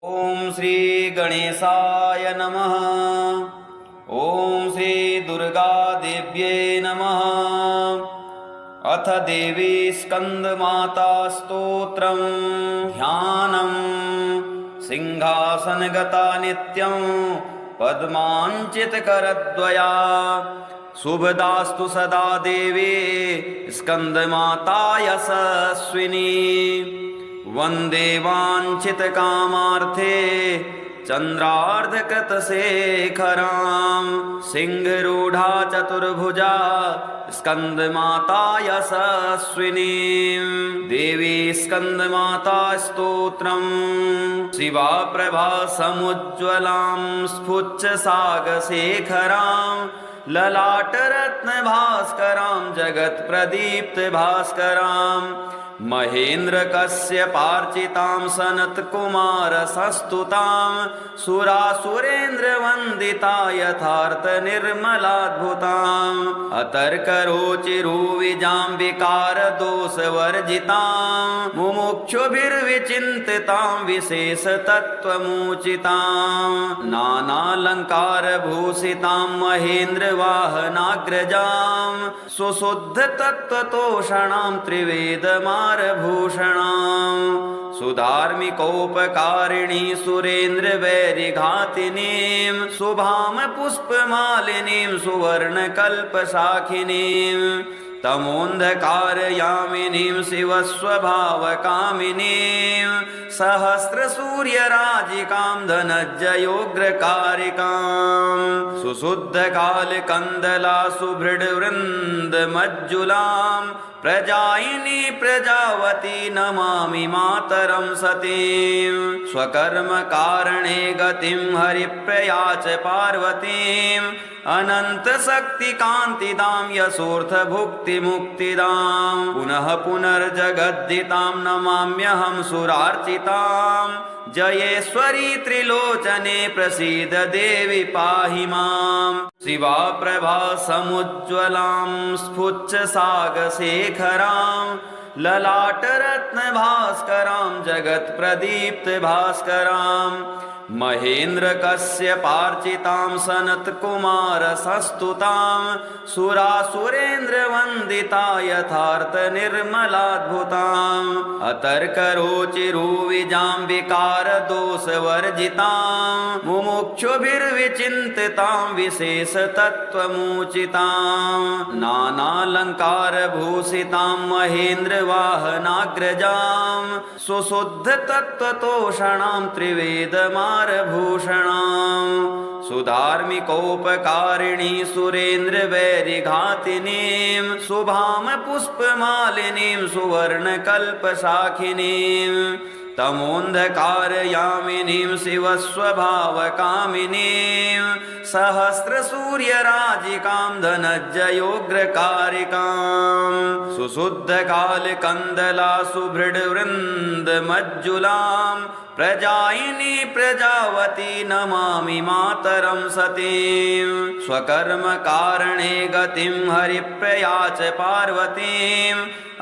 ओम श्री गणेशाय नमः। ओम श्री दुर्गा देव्ये नमः। अथ देवी स्कंदमाता स्तोत्रम् ध्यानम्। सिंहासनगता नित्यं पद्माञ्चितकरद्वया शुभदास्तु सदा देवी स्कंदमाता यशस्विनी। वंदे वाञ्छितकामार्थे चन्द्रार्धकृतशेखरां सिंहरूढा चतुर्भुजा स्कंदमाता यशस्विनीं। देवी स्कंदमाता स्तोत्रम् शिवा प्रभा समुज्ज्वलां स्फुच्छसागशेखरां ललाटरत्नभास्करां जगत्प्रदीप्तभास्करां महेन्द्र कश्यपार्चितां सनत्कुमारसंस्तुतां सुरासुरेन्द्रवन्दिता यथार्थनिर्मलाद्भुताम् अतर्करोचिरुविजाम्बिकारदोषवर्जितां मुमुक्षुभिर्विचिन्तितां विशेषतत्त्वमुचितां नानालङ्कारभूषितां महेन्द्रवाहनाग्रजां सुशुद्धतत्त्वतोषणां त्रिवेदमारभूषणां सुधार्मिकोपकारिणी सुरेन्द्रवैरिघातिनीं शुभां पुष्पमालिनीं सुवर्णकल्पशाखिनीं तमोन्धकारयामिनीं शिवस्वभावकामिनीं सहस्रसूर्यराजिकां धनज्जयोग्रकारिकां सुशुद्धकालकन्दला सुभृडवृन्दमज्जुलां प्रजायिनी प्रजावती नमामि मातरं सतीं स्वकर्मकारणे गतिं हरिप्रिया च पार्वतीं अनन्तशक्तिकान्तिदां यशोऽर्थभुक्तिमुक्तिदां पुनः पुनर्जगद्दितां नमाम्यहं सुरार्चितां जयेश्वरी त्रिलोचने प्रसीद देवी पाहि मां। शिवा प्रभा समुज्ज्वलां स्फुच्छसागशेखरां ललाटरत्नभास्करां जगत्प्रदीप्तभास्करां महेन्द्र कश्यपार्चितां सनत्कुमारसंस्तुतां सुरासुरेन्द्रवन्दिता यथार्थनिर्मलाद्भुताम् अतर्करोचिरुविजाम्बिकारदोषवर्जितां मुमुक्षुभिर्विचिन्तितां विशेषतत्त्वमुचितां नानालङ्कारभूषितां महेन्द्रवाहनाग्रजां सुशुद्धतत्त्वतोषणां त्रिवेदमारभूषणां सुधार्मिकोपकारिणी सुरेन्द्रवैरिघातिनीं शुभां पुष्पमालिनीं सुवर्णकल्पशाखिनीं तमोन्धकारयामिनीं शिवस्वभावकामिनीं सहस्रसूर्यराजिकां धनज्जयोग्रकारिकां सुशुद्धकालकन्दला सुभृडवृन्दमज्जुलां प्रजायिनी प्रजावती नमामि मातरं सतीं स्वकर्मकारणे गतिं हरिप्रिया च पार्वतीं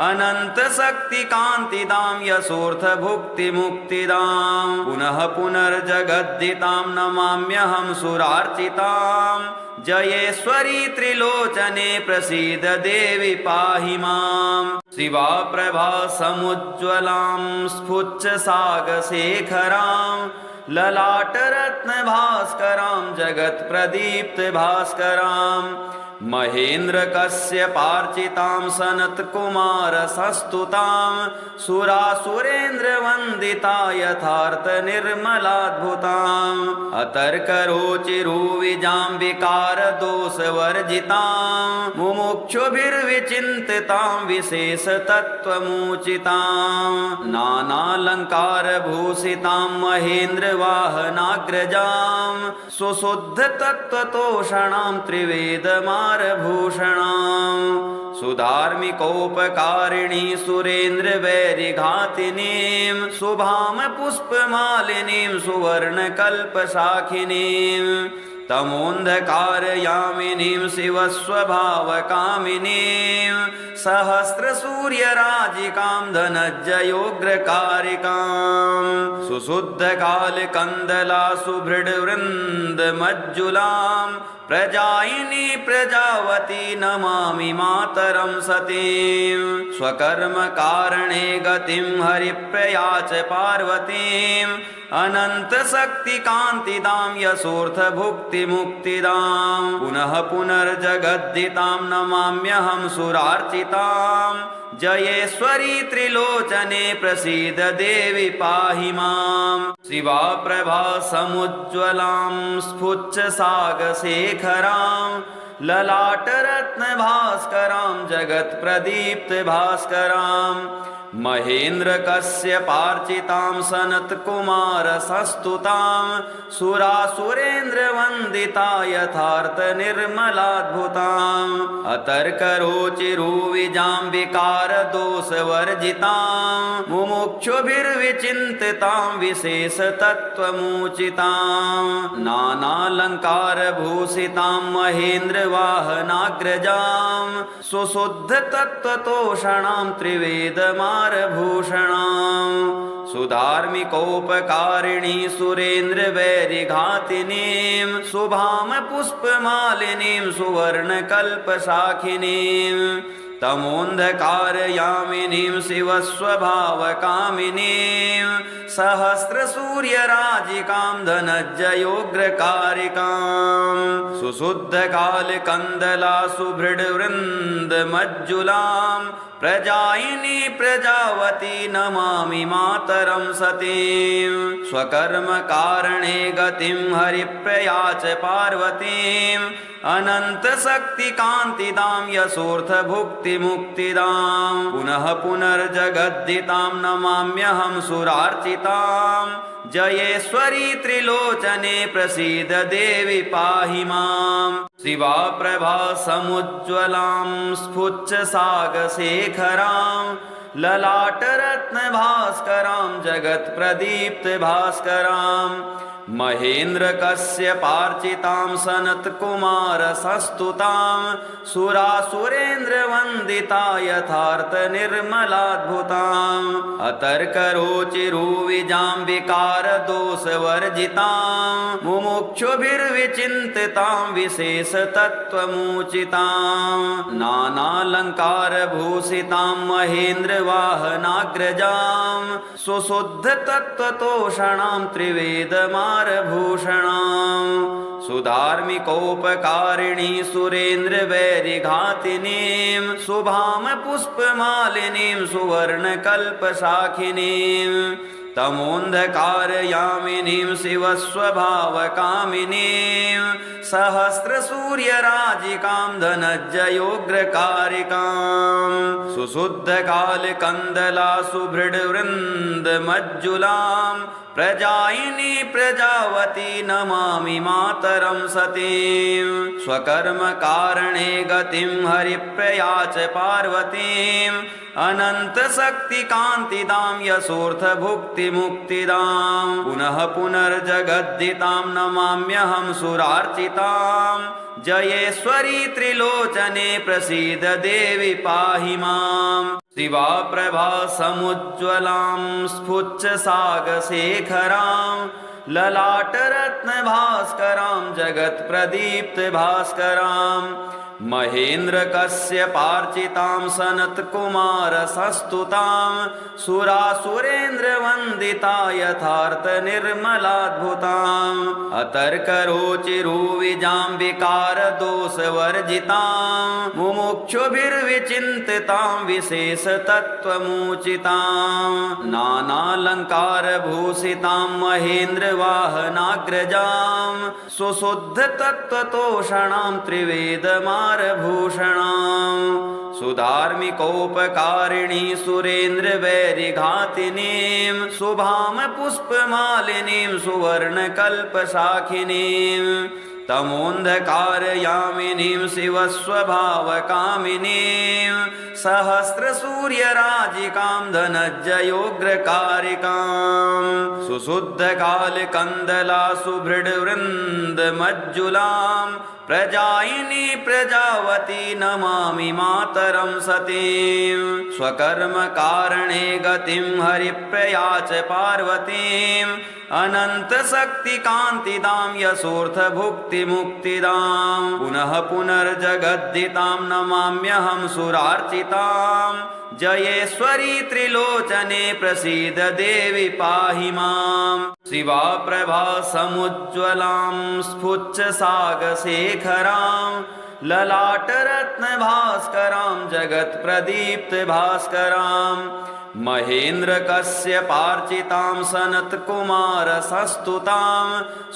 अनन्तशक्तिकान्तिदां यशोऽर्थभुक्तिमुक्तिदां पुनः पुनर्जगद्दितां नमाम्यहं सुरार्चितां जयेश्वरी त्रिलोचने प्रसीद देवी पाहि मां। शिवा प्रभा समुज्ज्वलां स्फुच्छसागशेखरां ललाटरत्नभास्करां जगत्प्रदीप्तभास्करां महेन्द्र कश्यपार्चितां सनत्कुमारसंस्तुतां सुरासुरेन्द्रवन्दिता यथार्थनिर्मलाद्भुताम् अतर्करोचिरुविजाम्बिकारदोषवर्जितां मुमुक्षुभिर्विचिन्तितां विशेषतत्त्वमुचितां नानालङ्कारभूषितां महेन्द्रवाहनाग्रजां सुशुद्धतत्त्वतोषणां त्रिवेदमारभूषणां सुधार्मिकोपकारिणी सुरेन्द्रवैरिघातिनीं शुभां पुष्पमालिनीं सुवर्णकल्पशाखिनीं तमोन्धकारयामिनीं शिवस्वभावकामिनीं सहस्रसूर्यराजिकां धनज्जयोग्रकारिकां सुशुद्धकालकन्दला सुभृडवृन्दमज्जुलां प्रजायिनी प्रजावती नमामि मातरं सतीं स्वकर्मकारणे गतिं हरिप्रिया च पार्वतीं अनन्तशक्तिकान्तिदां यशोऽर्थभुक्तिमुक्तिदां पुनः पुनर्जगद्दितां नमाम्यहं सुरार्चितां जयेश्वरी त्रिलोचने प्रसीद देवि पाहि मां शिवा प्रभा समुज्ज्वलां स्फुच्छसागशेखरां ललाटरत्नभास्करां जगत्प्रदीप्तभास्करां महेन्द्रकश्यपार्चितां सनत्कुमारसंस्तुतां सुरासुरेन्द्रवन्दिता यथार्थनिर्मलाद्भुताम् अतर्करोचिरुविजां विकारदोषवर्जितां मुमुक्षुभिर्विचिन्तितां विशेषतत्त्वमुचितां नानालङ्कारभूषितां महेन्द्रवाहनाग्रजां सुशुद्धतत्त्वतोषणां त्रिवेदमारभूषणां सुधार्मिकोपकारिणी सुरेन्द्रवैरिघातिनीं शुभां पुष्पमालिनीं सुवर्णकल्पशाखिनीं तमोन्धकारयामिनीं शिवस्वभावकामिनीं सहस्रसूर्यराजिकां धनज्जयोग्रकारिकां सुशुद्धकालकन्दला सुभृडवृन्दमज्जुलां प्रजायिनी प्रजावती नमामि मातरं सतीं स्वकर्मकारणे गतिं हरिप्रिया च पार्वतीं अनन्तशक्तिकान्तिदां यशोऽर्थभुक्तिमुक्तिदां पुनः पुनर्जगद्दितां नमाम्यहं सुरार्चितां जयेश्वरी त्रिलोचने प्रसीद देवि पाहि मां शिवा प्रभा समुज्ज्वलां स्फुच्छसागशेखरां ललाटरत्नभास्करां जगत्प्रदीप्तभास्करां महेन्द्रकश्यपार्चितां सनत्कुमारसंस्तुतां सुरासुरेन्द्रवन्दिता यथार्थनिर्मलाद्भुताम् अतर्करोचिरुविजां विकारदोषवर्जितां मुमुक्षुभिर्विचिन्तितां विशेषतत्त्वमुचितां नानालङ्कारभूषितां महेन्द्रवाहनाग्रजां सुशुद्धतत्त्वतोषणां त्रिवेदमारभूषणां सुधार्मिकोपकारिणी सुरेन्द्रवैरिघातिनीं शुभां पुष्पमालिनीं सुवर्णकल्पशाखिनीं तमोन्धकारयामिनीं शिवस्वभावकामिनीं सहस्रसूर्यराजिकां धनज्जयोग्रकारिकां सुशुद्धकालकन्दला सुभृडवृन्दमज्जुलां प्रजायिनी प्रजावती नमामि मातरं सतीं स्वकर्मकारणे गतिं हरिप्रिया च पार्वतीं अनन्तशक्तिकान्तिदां यशोऽर्थभुक्तिमुक्तिदां पुनः पुनर्जगद्दितां नमाम्यहं सुरार्चितां जयेश्वरी त्रिलोचने प्रसीद देवि पाहि मां शिवा प्रभा समुज्ज्वलां स्फुच्छसागशेखरां ललाटरत्नभास्करां जगत्प्रदीप्तभास्करां महेन्द्रकश्यपार्चितां सनत्कुमारसंस्तुतां सुरासुरेन्द्रवन्दिता यथार्थनिर्मलाद्भुताम् अतर्करोचिरुविजां विकारदोषवर्जितां मुमुक्षुभिर्विचिन्तितां विशेषतत्त्वमुचितां नानालङ्कारभूषितां महेन्द्रवाहनाग्रजां सुशुद्धतत्त्वतोषणां त्रिवेदमारभूषणां सुधार्मिकोपकारिणी सुरेन्द्रवैरिघातिनीं शुभां पुष्पमालिनीं सुवर्णकल्पशाखिनीं तमोन्धकारयामिनीं शिवस्वभावकामिनीं सहस्रसूर्यराजिकां धनज्जयोग्रकारिकां सुशुद्धकालकन्दला सुभृडवृन्दमज्जुलां प्रजायिनी प्रजावती नमामि मातरं सतीं स्वकर्मकारणे गतिं हरिप्रिया च पार्वतीं अनन्तशक्तिकान्तिदां यशोऽर्थभुक्तिमुक्तिदां पुनः पुनर्जगद्दितां नमाम्यहं सुरार्चितां जयेश्वरी त्रिलोचने प्रसीद देवि पाहि मां शिवा प्रभा समुज्ज्वलां स्फुच्छसागशेखरां ललाटरत्नभास्करां जगत्प्रदीप्तभास्करां महेन्द्रकश्यपार्चितां सनत्कुमारसंस्तुतां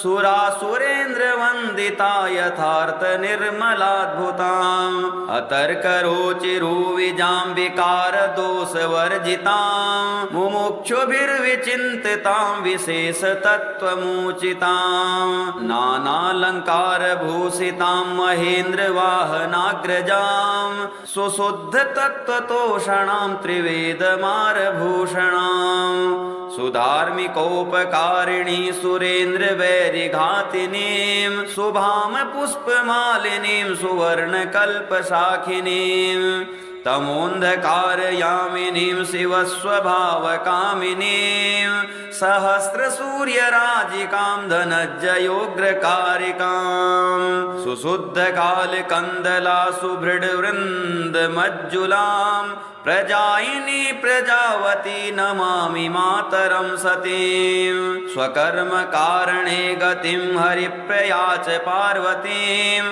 सुरासुरेन्द्रवन्दिता यथार्थनिर्मलाद्भुतां अतर्करोचिरुविजां विकारदोषवर्जितां मुमुक्षुभिर्विचिन्तितां विशेषतत्त्वमुचितां नानालङ्कारभूषितां महेन्द्रवाहनाग्रजां सुशुद्धतत्त्वतोषणां त्रिवेदमारभूषणां सुधार्मिकोपकारिणी सुरेन्द्रवैरिघातिनीं शुभां पुष्पमालिनीं सुवर्णकल्पशाखिनीं तमोन्धकारयामिनीं शिवस्वभावकामिनीं सहस्रसूर्यराजिकां धनज्जयोग्रकारिकां सुशुद्धकालकन्दला सुभृडवृन्दमज्जुलां प्रजायिनी प्रजावती नमामि मातरं सतीं स्वकर्मकारणे गतिं हरिप्रिया च पार्वतीं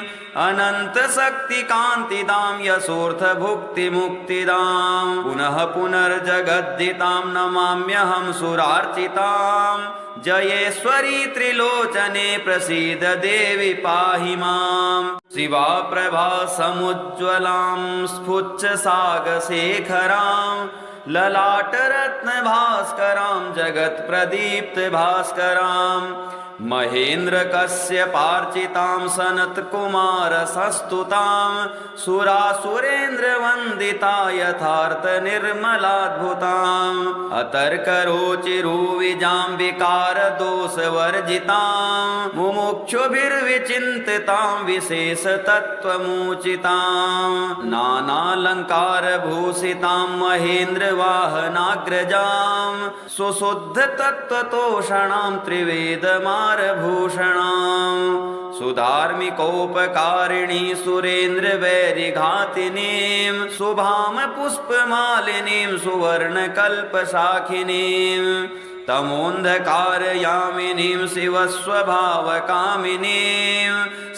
अनन्तशक्तिकान्तिदां यशोऽर्थभुक्तिमुक्तिदां पुनः पुनर्जगद्दितां नमाम्यहं सुरार्चितां जयेश्वरी त्रिलोचने प्रसीद देवि पाहि मां शिवा प्रभा समुज्ज्वलां स्फुच्छसागशेखरां ललाटरत्नभास्करां जगत्प्रदीप्तभास्करां महेन्द्रकश्यपार्चितां सनत्कुमारसंस्तुतां सुरासुरेन्द्रवन्दिता यथार्थनिर्मलाद्भुतां अतर्करोचिरुविजां विकारदोषवर्जितां मुमुक्षुभिर्विचिन्तितां विशेषतत्त्वमुचितां नानालङ्कारभूषितां महेन्द्रवाहनाग्रजां सुशुद्धतत्त्वतोषणां त्रिवेदमारभूषणां सुधार्मिकोपकारिणी सुरेन्द्रवैरिघातिनीं शुभां पुष्पमालिनीं सुवर्णकल्पशाखिनीं तमोन्धकारयामिनीं शिवस्वभावकामिनीं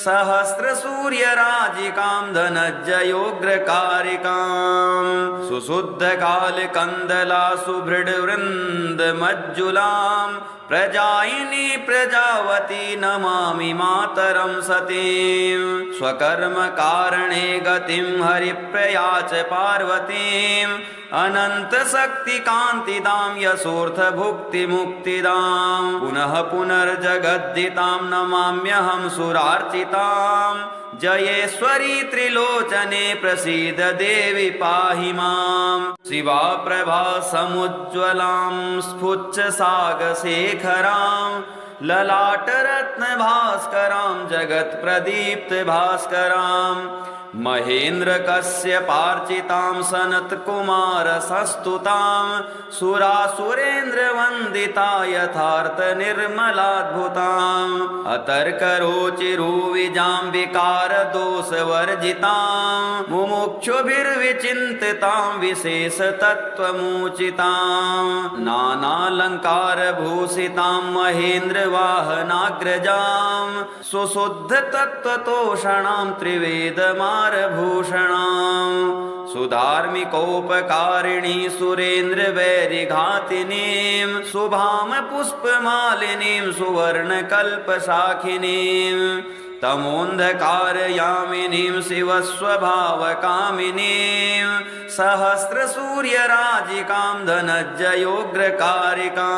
सहस्रसूर्यराजिकां धनज्जयोग्रकारिकां सुशुद्धकालकन्दला सुभृडवृन्दमज्जुलां प्रजायिनी प्रजावती नमामि मातरं सतीं स्वकर्मकारणे गतिं हरिप्रिया च पार्वतीं अनन्तशक्तिकान्तिदां यशोऽर्थभुक्तिमुक्तिदां पुनः पुनर्जगद्दितां नमाम्यहं सुरार्चितां जयेश्वरी त्रिलोचने प्रसीद देवि पाहि मां शिवा प्रभा समुज्ज्वलां स्फुच्छसागशेखरां ललाटरत्नभास्करां जगत्प्रदीप्तभास्करां महेन्द्रकश्यपार्चितां सनत्कुमारसंस्तुतां सुरासुरेन्द्रवन्दिता यथार्थनिर्मलाद्भुतां अतर्करोचिरुविजां विकारदोषवर्जितां मुमुक्षुभिर्विचिन्तितां विशेषतत्त्वमुचितां नानालङ्कारभूषितां महेन्द्रवाहनाग्रजां सुशुद्धतत्त्वतोषणां त्रिवेदमारभूषणां सुधार्मिकोपकारिणी सुरेन्द्रवैरिघातिनीं शुभां पुष्पमालिनीं सुवर्णकल्पशाखिनीं तमोन्धकारयामिनीं शिवस्वभावकामिनीं सहस्रसूर्यराजिकां धनज्जयोग्रकारिकां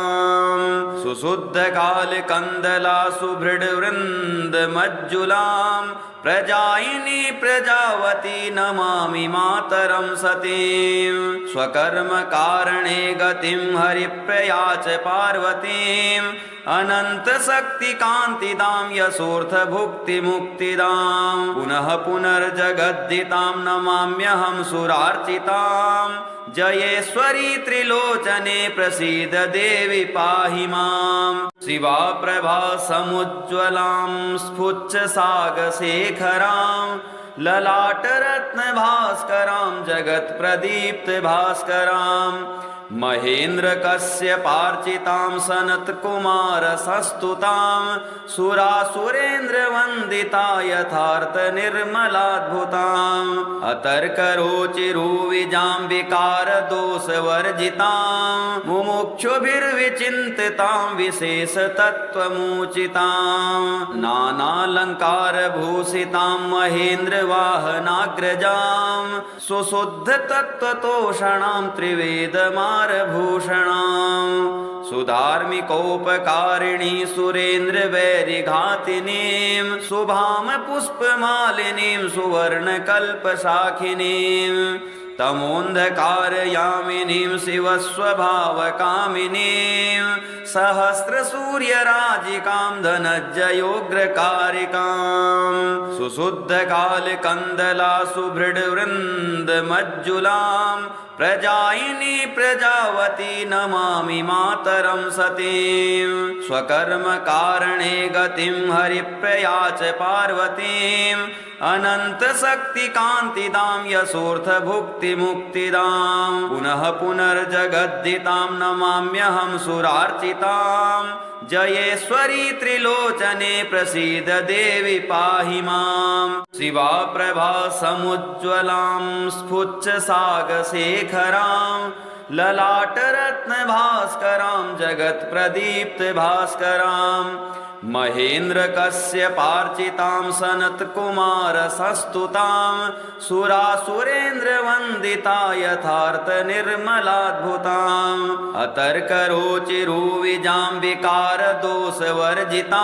सुशुद्धकालकन्दला सुभृडवृन्दमज्जुलां प्रजायिनी प्रजावती नमामि मातरं सतीं स्वकर्मकारणे गतिं हरिप्रिया च पार्वतीं अनन्तशक्तिकान्तिदां यशोऽर्थभुक्तिमुक्तिदां पुनः पुनर्जगद्दितां नमाम्यहं सुरार्चितां जयेश्वरी त्रिलोचने प्रसीद देवि पाहि मां शिवा प्रभा समुज्ज्वलां स्फुच्छसागशेखरां ललाटरत्नभास्करां जगत्प्रदीप्तभास्करां महेन्द्रकश्यपार्चितां सनत्कुमारसस्तुतां सुरासुरेन्द्रवन्दिता यथार्थनिर्मलाद्भुताम् अतर्करोचिरुविजां विकारदोषवर्जितां मुमुक्षुभिर्विचिन्तितां विशेषतत्त्वमुचितां नानालङ्कारभूषितां महेन्द्रवाहनाग्रजां सुशुद्धतत्त्वतोषणां त्रिवेदमारभूषणां सुधार्मिकोपकारिणी सुरेन्द्रवैरिघातिनीं शुभां पुष्पमालिनीं सुवर्णकल्पशाखिनीं तमोन्धकारयामिनीं शिवस्वभावकामिनीं सहस्रसूर्यराजिकां धनज्जयोग्रकारिकां सुशुद्धकालकन्दला सुभृडवृन्दमज्जुलां प्रजायिनी प्रजावती नमामि मातरं सतीं स्वकर्मकारणे गतिं हरिप्रिया च पार्वतीं अनन्तशक्तिकान्तिदां यशोऽर्थभुक्तिमुक्तिदां पुनः पुनर्जगद्दितां नमाम्यहं सुरार्चितां जयेश्वरी त्रिलोचने प्रसीद देवि पाहि मां शिवा प्रभा समुज्ज्वलां स्फुच्छसागशेखरां ललाटरत्नभास्करां जगत्प्रदीप्तभास्करां महेन्द्रकश्यपार्चितां सनत्कुमारसस्तुतां सुरासुरेन्द्रवन्दिता यथार्थनिर्मलाद्भुताम् अतर्करोचिरुविजां विकारदोषवर्जितां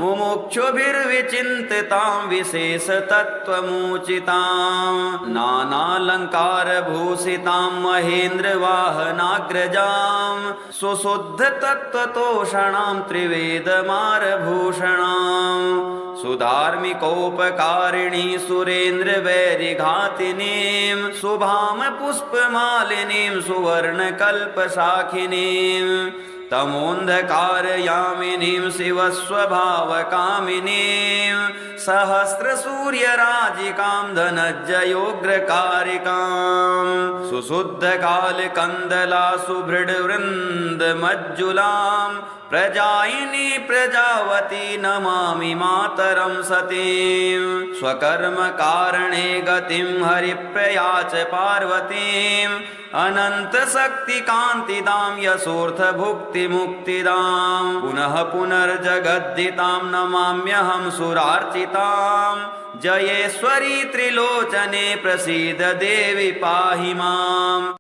मुमुक्षुभिर्विचिन्तितां विशेषतत्त्वमुचितां नानालङ्कारभूषितां महेन्द्रवाहनाग्रजां सुशुद्धतत्त्वतोषणां त्रिवेदमारभूषणां सुधार्मिकोपकारिणी सुरेन्द्रवैरिघातिनीं शुभां पुष्पमालिनीं सुवर्णकल्पशाखिनीं तमोन्धकारयामिनीं शिवस्वभावकामिनीं सहस्रसूर्यराजिकां धनज्जयोग्रकारिकां सुशुद्धकालकन्दला सुभृडवृन्दमज्जुलां प्रजायिनी प्रजावती नमामि मातरं सतीं स्वकर्मकारणे गतिं हरिप्रिया च पार्वतीं अनन्तशक्तिकान्तिदां यशोऽर्थभुक्तिमुक्तिदां पुनः पुनर्जगद्दितां नमाम्यहं सुरार्चितां जयेश्वरी त्रिलोचने प्रसीद देवि पाहि माम्।